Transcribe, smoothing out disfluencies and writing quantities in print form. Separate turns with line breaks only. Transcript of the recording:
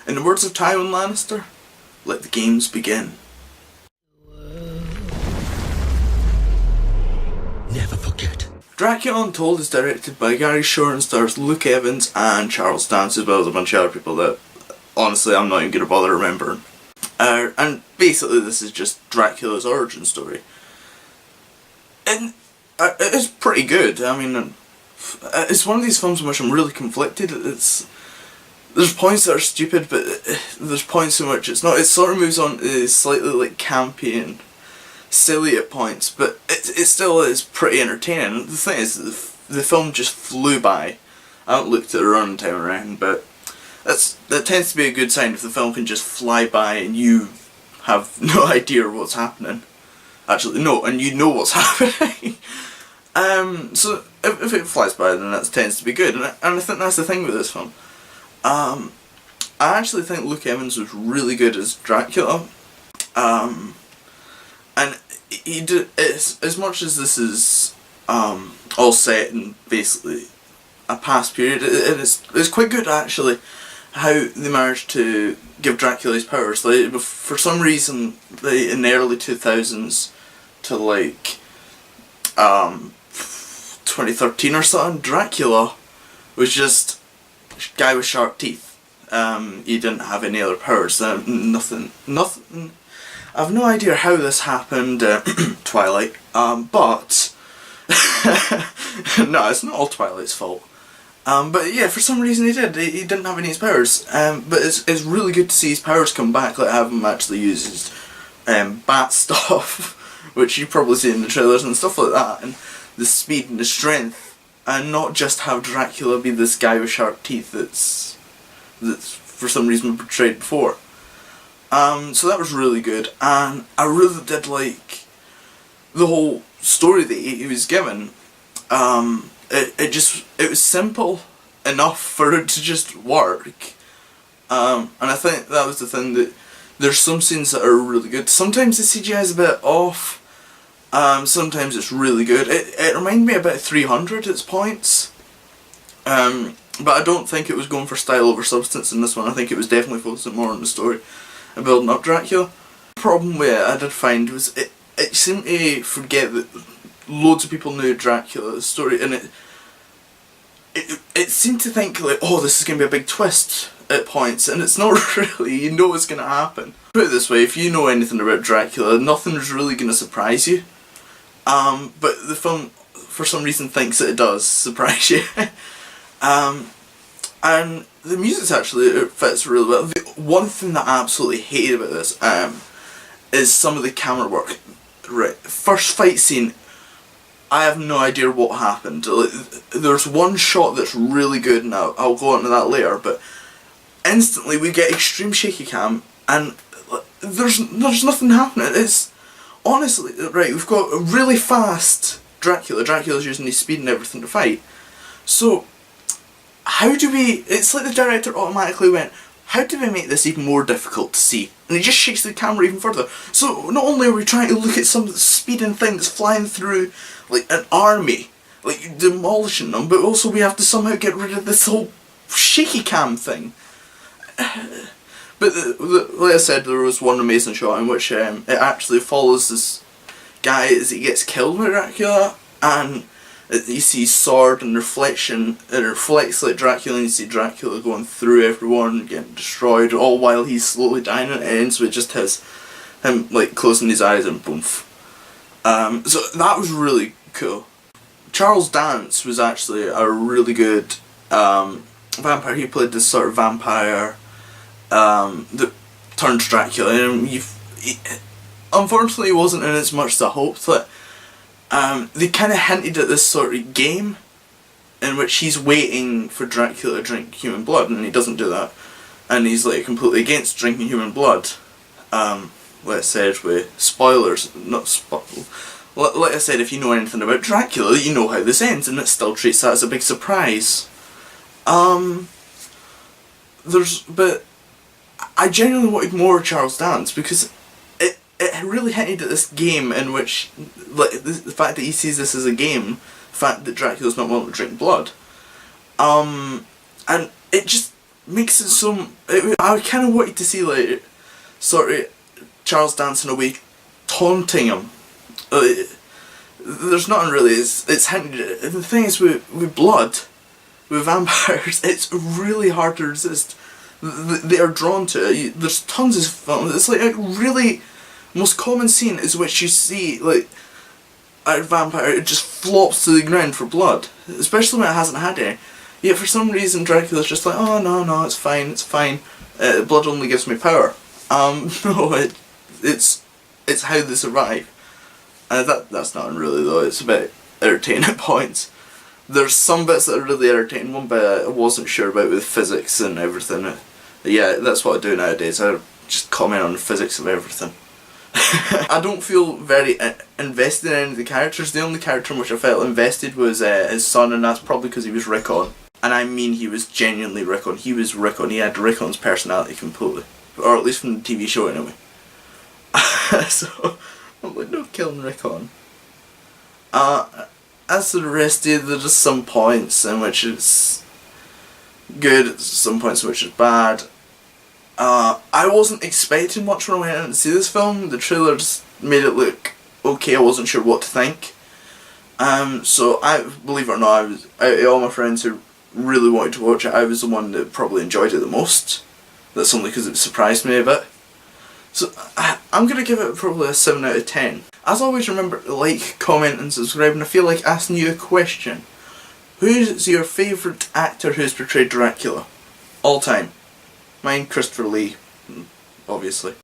In the words of Tywin Lannister, let the games begin.
Never forget.
Dracula Untold is directed by Gary Shore and stars Luke Evans and Charles Dance, as well as a bunch of other people that, honestly, I'm not even going to bother remembering. And basically this is just Dracula's origin story. And it's pretty good. I mean, it's one of these films in which I'm really conflicted. There's points that are stupid, but there's points in which it's not. It sort of moves on to slightly like campy and silly at points, but it still is pretty entertaining. The thing is, the film just flew by. I haven't looked at the runtime or anything, but that tends to be a good sign if the film can just fly by and you have no idea what's happening. Actually, no, and you know what's happening. So if it flies by, then that tends to be good, and I think that's the thing with this film. I actually think Luke Evans was really good as Dracula, and he did, as much as this is all set in basically a past period, it's quite good actually how they managed to give Dracula his powers. Like, for some reason, in the early 2000s to like 2013 or something, Dracula was just a guy with sharp teeth. He didn't have any other powers. Nothing. I have no idea how this happened. Twilight. But no, it's not all Twilight's fault. But yeah, for some reason he did. He didn't have any of his powers. But it's really good to see his powers come back. Like, have him actually use his bat stuff, which you probably see in the trailers and stuff like that, and the speed and the strength, and not just have Dracula be this guy with sharp teeth that's for some reason portrayed before. So that was really good, and I really did like the whole story that he was given. It was simple enough for it to just work. And I think that was the thing, that there's some scenes that are really good. Sometimes the CGI is a bit off. Sometimes it's really good. It reminded me a bit of 300 at its points. But I don't think it was going for style over substance in this one. I think it was definitely focusing more on the story and building up Dracula. The problem with it, I did find, was it seemed to forget that loads of people knew Dracula's story, and it seemed to think like, oh, this is going to be a big twist at points, and it's not really. You know what's going to happen. Put it this way, if you know anything about Dracula, nothing's really going to surprise you. But the film, for some reason, thinks that it does surprise you. And the music's actually, it fits really well. The one thing that I absolutely hated about this is some of the camera work. Right, first fight scene, I have no idea what happened. There's one shot that's really good, and I'll go into that later, but instantly we get extreme shaky cam, and there's nothing happening. It's honestly, right, we've got a really fast Dracula. Dracula's using his speed and everything to fight. So how do we, it's like the director automatically went, how do we make this even more difficult to see? And he just shakes the camera even further. So not only are we trying to look at some speeding thing that's flying through like an army, like demolishing them, but also we have to somehow get rid of this whole shaky cam thing. But like I said, there was one amazing shot in which it actually follows this guy as he gets killed by Dracula, and you see his sword and reflection, it reflects like Dracula, and you see Dracula going through everyone, getting destroyed, all while he's slowly dying, and it ends with just him like closing his eyes and boom. So that was really cool. Charles Dance was actually a really good vampire. He played this sort of vampire that turns Dracula, and unfortunately he wasn't in as much as I hoped. That they kind of hinted at this sort of game in which he's waiting for Dracula to drink human blood, and he doesn't do that, and he's like completely against drinking human blood. Like I said, with spoilers, like I said, if you know anything about Dracula, you know how this ends, and it still treats that as a big surprise. But I genuinely wanted more Charles Dance, because it really hinted at this game in which, like, the fact that he sees this as a game, the fact that Dracula's not willing to drink blood, and it just makes it so... I kind of wanted to see, like, sort of Charles dancing away, taunting him. There's nothing really, it's hinted... The thing is, with blood, with vampires, it's really hard to resist. They are drawn to it. There's tons of films. It's like a really... most common scene is which you see, like, a vampire, it just flops to the ground for blood. Especially when it hasn't had any. Yet for some reason Dracula's just like, oh no, it's fine. Blood only gives me power. No, it's how they survive. That's not really though, it's a bit entertaining at points. There's some bits that are really entertaining. One bit I wasn't sure about with physics and everything. Yeah, that's what I do nowadays. I just comment on the physics of everything. I don't feel very invested in any of the characters. The only character in which I felt invested was his son, and that's probably because he was Rickon. And I mean he was genuinely Rickon. He was Rickon. He had Rickon's personality completely. Or at least from the TV show anyway. So, I'm like, no killing Rickon. As for the rest, there's just some points in which it's good, some points in which it's bad. I wasn't expecting much when I went out to see this film. The trailer just made it look okay. I wasn't sure what to think. So believe it or not, I was out of all my friends who really wanted to watch it, I was the one that probably enjoyed it the most. That's only because it surprised me a bit. So I'm gonna give it probably a 7 out of 10. As always, remember to like, comment and subscribe, and I feel like asking you a question. Who's your favourite actor who's portrayed Dracula? All time. Mine, Christopher Lee, obviously.